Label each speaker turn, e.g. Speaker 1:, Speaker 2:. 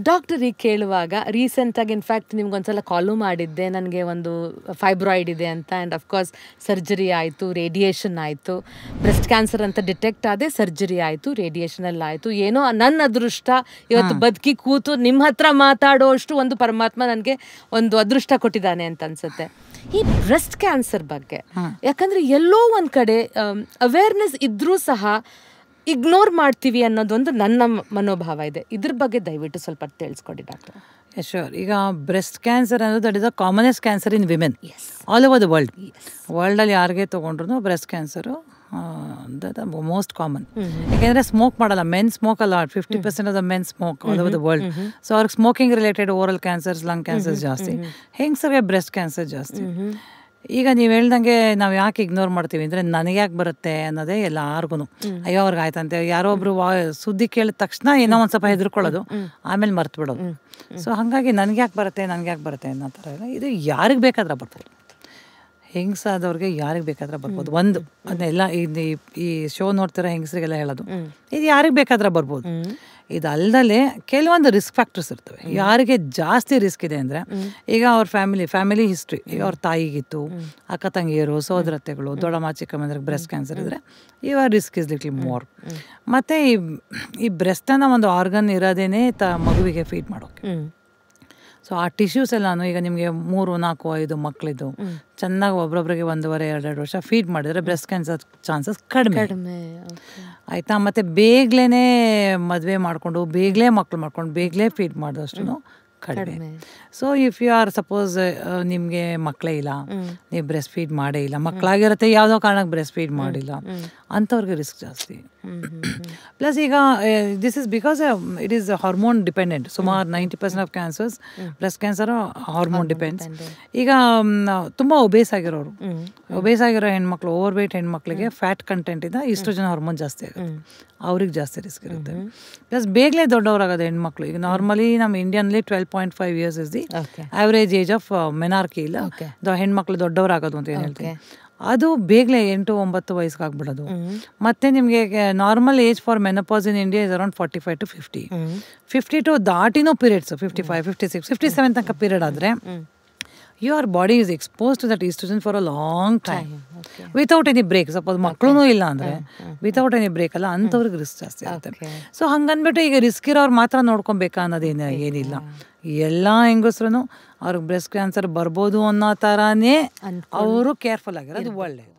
Speaker 1: ಡಾಕ್ಟರಿಗೆ ಕೇಳುವಾಗ ರೀಸೆಂಟಾಗಿ ಇನ್ಫ್ಯಾಕ್ಟ್ ನಿಮ್ಗೊಂದ್ಸಲ ಕಾಲು ಮಾಡಿದ್ದೆ, ನನಗೆ ಒಂದು ಫೈಬ್ರಾಯ್ಡ್ ಇದೆ ಅಂತ. ಆ್ಯಂಡ್ ಅಫ್ಕೋರ್ಸ್ ಸರ್ಜರಿ ಆಯಿತು, ರೇಡಿಯೇಷನ್ ಆಯಿತು, ಬ್ರೆಸ್ಟ್ ಕ್ಯಾನ್ಸರ್ ಅಂತ ಡಿಟೆಕ್ಟ್ ಆದೆ, ಸರ್ಜರಿ ಆಯಿತು, ರೇಡಿಯೇಷನಲ್ಲಿ ಆಯಿತು. ಏನೋ ನನ್ನ ಅದೃಷ್ಟ ಇವತ್ತು ಬದುಕಿ ಕೂತು ನಿಮ್ಮ ಹತ್ರ ಮಾತಾಡೋ ಅಷ್ಟು ಒಂದು ಪರಮಾತ್ಮ ನನಗೆ ಒಂದು ಅದೃಷ್ಟ ಕೊಟ್ಟಿದ್ದಾನೆ ಅಂತ ಅನ್ಸುತ್ತೆ. ಈ ಬ್ರೆಸ್ಟ್ ಕ್ಯಾನ್ಸರ್ ಬಗ್ಗೆ ಯಾಕಂದರೆ ಎಲ್ಲೋ ಒಂದು ಕಡೆ ಅವೇರ್ನೆಸ್ ಇದ್ದರೂ ಸಹ ಇಗ್ನೋರ್ ಮಾಡ್ತೀವಿ ಅನ್ನೋದೊಂದು ನನ್ನ ಮನೋಭಾವ ಇದೆ. ಇದ್ರ ಬಗ್ಗೆ ದಯವಿಟ್ಟು ಸ್ವಲ್ಪ ತಿಳಿಸ್ಕೊಡಿ ಡಾಕ್ಟರ್.
Speaker 2: ಶೋರ್. ಈಗ ಬ್ರೆಸ್ಟ್ ಕ್ಯಾನ್ಸರ್ ಅನ್ನೋದು that is the commonest cancer in women all over the world. ವರ್ಲ್ಡಲ್ಲಿ ಯಾರಿಗೆ ತೊಗೊಂಡ್ರು ಬ್ರೆಸ್ಟ್ ಕ್ಯಾನ್ಸರು ಮೋಸ್ಟ್ ಕಾಮನ್. ಯಾಕೆಂದರೆ ಸ್ಮೋಕ್ ಮಾಡಲ್ಲ, ಮೆನ್ ಸ್ಮೋಕ್ ಅಲ್ಲ. 50% of the men smoke all over the world. So ಅವ್ರಿಗೆ smoking related oral cancers, lung cancers ಜಾಸ್ತಿ. ಹೆಂಗಸರಿಗೆ breast cancer ಜಾಸ್ತಿ. ಈಗ ನೀವು ಹೇಳ್ದಂಗೆ ನಾವು ಯಾಕೆ ಇಗ್ನೋರ್ ಮಾಡ್ತೀವಿ ಅಂದರೆ ನನಗೆ ಯಾಕೆ ಬರುತ್ತೆ ಅನ್ನೋದೇ ಎಲ್ಲಾರ್ಗು. ಅಯ್ಯೋ ಅವ್ರಿಗೆ ಆಯ್ತಂತೆ, ಯಾರೋ ಒಬ್ರು ಸುದ್ದಿ ಕೇಳಿದ ತಕ್ಷಣ ಏನೋ ಒಂದು ಸ್ವಲ್ಪ ಹೆದರ್ಕೊಳ್ಳೋದು, ಆಮೇಲೆ ಮರ್ತು ಬಿಡೋದು. ಸೊ ಹಾಗಾಗಿ ನನಗೆ ಯಾಕೆ ಬರುತ್ತೆ ಅನ್ನೋ ಥರ ಇಲ್ಲ. ಇದು ಯಾರಿಗೆ ಬೇಕಾದ್ರೆ ಬರ್ಬೋದು, ಹೆಂಗಸಾದವ್ರಿಗೆ ಯಾರಿಗೆ ಬೇಕಾದ್ರೆ ಬರ್ಬೋದು. ಒಂದು ಅದನ್ನೆಲ್ಲ ಈ ಶೋ ನೋಡ್ತಿರೋ ಹೆಂಗಸರಿಗೆಲ್ಲ ಹೇಳೋದು, ಇದು ಯಾರಿಗೆ ಬೇಕಾದ್ರೆ ಬರ್ಬೋದು. ಇದಲ್ಲದೆ ಕೆಲವೊಂದು ರಿಸ್ಕ್ ಫ್ಯಾಕ್ಟರ್ಸ್ ಇರ್ತವೆ. ಯಾರಿಗೆ ಜಾಸ್ತಿ ರಿಸ್ಕ್ ಇದೆ ಅಂದರೆ, ಈಗ ಅವ್ರ ಫ್ಯಾಮಿಲಿ ಹಿಸ್ಟ್ರಿ, ಈಗ ಅವ್ರ ತಾಯಿಗಿತ್ತು, ಅಕ್ಕ ತಂಗಿಯರು, ಸೋದರತೆಗಳು, ದೊಡ್ಡಮ್ಮ ಚಿಕ್ಕಮ್ಮಂದ್ರಿಗೆ ಬ್ರೆಸ್ಟ್ ಕ್ಯಾನ್ಸರ್ ಇದ್ದರೆ ಇವಾಗ ರಿಸ್ಕ್ ಇಸ್ ಲಿಟ್ಲ್ ಮೋರ್. ಮತ್ತು ಈ ಬ್ರೆಸ್ಟನ್ನು ಒಂದು ಆರ್ಗನ್ ಇರೋದೇನೆ ಮಗುವಿಗೆ ಫೀಡ್ ಮಾಡೋಕ್ಕೆ. ಸೊ ಆ ಟಿಶ್ಯೂಸ್ ಎಲ್ಲಾನು ಈಗ ನಿಮಗೆ 3, 4, 5 ಮಕ್ಕಳಿದ್ದು ಚೆನ್ನಾಗಿ ಒಬ್ರೊಬ್ರಿಗೆ 1.5-2 ವರ್ಷ ಫೀಡ್ ಮಾಡಿದರೆ ಬ್ರೆಸ್ಟ್ ಕ್ಯಾನ್ಸರ್ ಚಾನ್ಸಸ್ ಕಡಿಮೆ ಆಯಿತಾ. ಮತ್ತು ಬೇಗಲೇ ಮದುವೆ ಮಾಡಿಕೊಂಡು ಬೇಗಲೇ ಮಕ್ಕಳು ಮಾಡ್ಕೊಂಡು ಬೇಗಲೇ ಫೀಡ್ ಮಾಡಿದಷ್ಟು ಕಡಿಮೆ. So if you are suppose ನಿಮಗೆ ಮಕ್ಕಳೇ ಇಲ್ಲ, ನೀವು ಬ್ರೆಸ್ಟ್ ಫೀಡ್ ಮಾಡೇ ಇಲ್ಲ, ಮಕ್ಕಳಾಗಿರುತ್ತೆ ಯಾವುದೋ ಕಾರಣಕ್ಕೆ ಬ್ರೆಸ್ಟ್ ಫೀಡ್ ಮಾಡಿಲ್ಲ, ಅಂಥವ್ರಿಗೆ ರಿಸ್ಕ್ ಜಾಸ್ತಿ. ಪ್ಲಸ್ ಈಗ this is because it is hormone dependent. ಸುಮಾರು 90% of cancers, breast cancer hormone depends. ಈಗ ತುಂಬ ಒಬೇಸ್ ಆಗಿರೋ ಹೆಣ್ಮಕ್ಳು, ಓವರ್ ವೇಟ್ ಹೆಣ್ಮಕ್ಳಿಗೆ ಫ್ಯಾಟ್ ಕಂಟೆಂಟಿಂದ ಈಸ್ಟ್ರೋಜನ್ ಹಾರ್ಮೋನ್ ಜಾಸ್ತಿ ಆಗುತ್ತೆ, ಅವ್ರಿಗೆ ಜಾಸ್ತಿ ರಿಸ್ಕ್ ಇರುತ್ತೆ. ಪ್ಲಸ್ ಬೇಗಲೇ ದೊಡ್ಡವರಾಗೋದು ಹೆಣ್ಮಕ್ಳು. ಈಗ ನಾರ್ಮಲಿ ನಮ್ಮ ಇಂಡಿಯನ್ಲಿ 12.5 years is the average age of menarche. ಇಲ್ಲ ಹೆಣ್ಮಕ್ಳು ದೊಡ್ಡವರಾಗೋದು ಅಂತ ಏನು ಹೇಳ್ತೀವಿ, ಅದು ಬೇಗಲೇ 8-9 ವಯಸ್ಸಿಗೆ ಆಗ್ಬಿಡೋದು. ಮತ್ತು ನಿಮಗೆ normal age for menopause in India is around 45 to 50. 52 ದಾಟಿನೋ ಪೀರಿಯಡ್ಸ್, 55, 56, 57 ತನಕ ಪೀರಿಯಡ್ ಆದರೆ your body is exposed to that estrogen for a long time without any break. Suppose ಮಕ್ಕಳು ಇಲ್ಲ ಅಂದರೆ ವಿತೌಟ್ ಎನಿ ಬ್ರೇಕ್ ಅಲ್ಲ, ಅಂಥವ್ರಿಗೆ ರಿಸ್ಕ್ ಜಾಸ್ತಿ ಆಗುತ್ತೆ. ಸೊ ಹಂಗನ್ಬಿಟ್ಟು ಈಗ ರಿಸ್ಕ್ ಇರೋರು ಮಾತ್ರ ನೋಡ್ಕೊಬೇಕಾ ಏನಿಲ್ಲ. ಎಲ್ಲ ಹೆಂಗಸ್ರು ಅವ್ರಿಗೆ ಬ್ರೆಸ್ಟ್ ಕ್ಯಾನ್ಸರ್ ಬರ್ಬೋದು ಅನ್ನೋ ಥರನೇ ಅವರು ಕೇರ್ಫುಲ್ ಆಗಿರೋದು ಒಳ್ಳೆಯದು.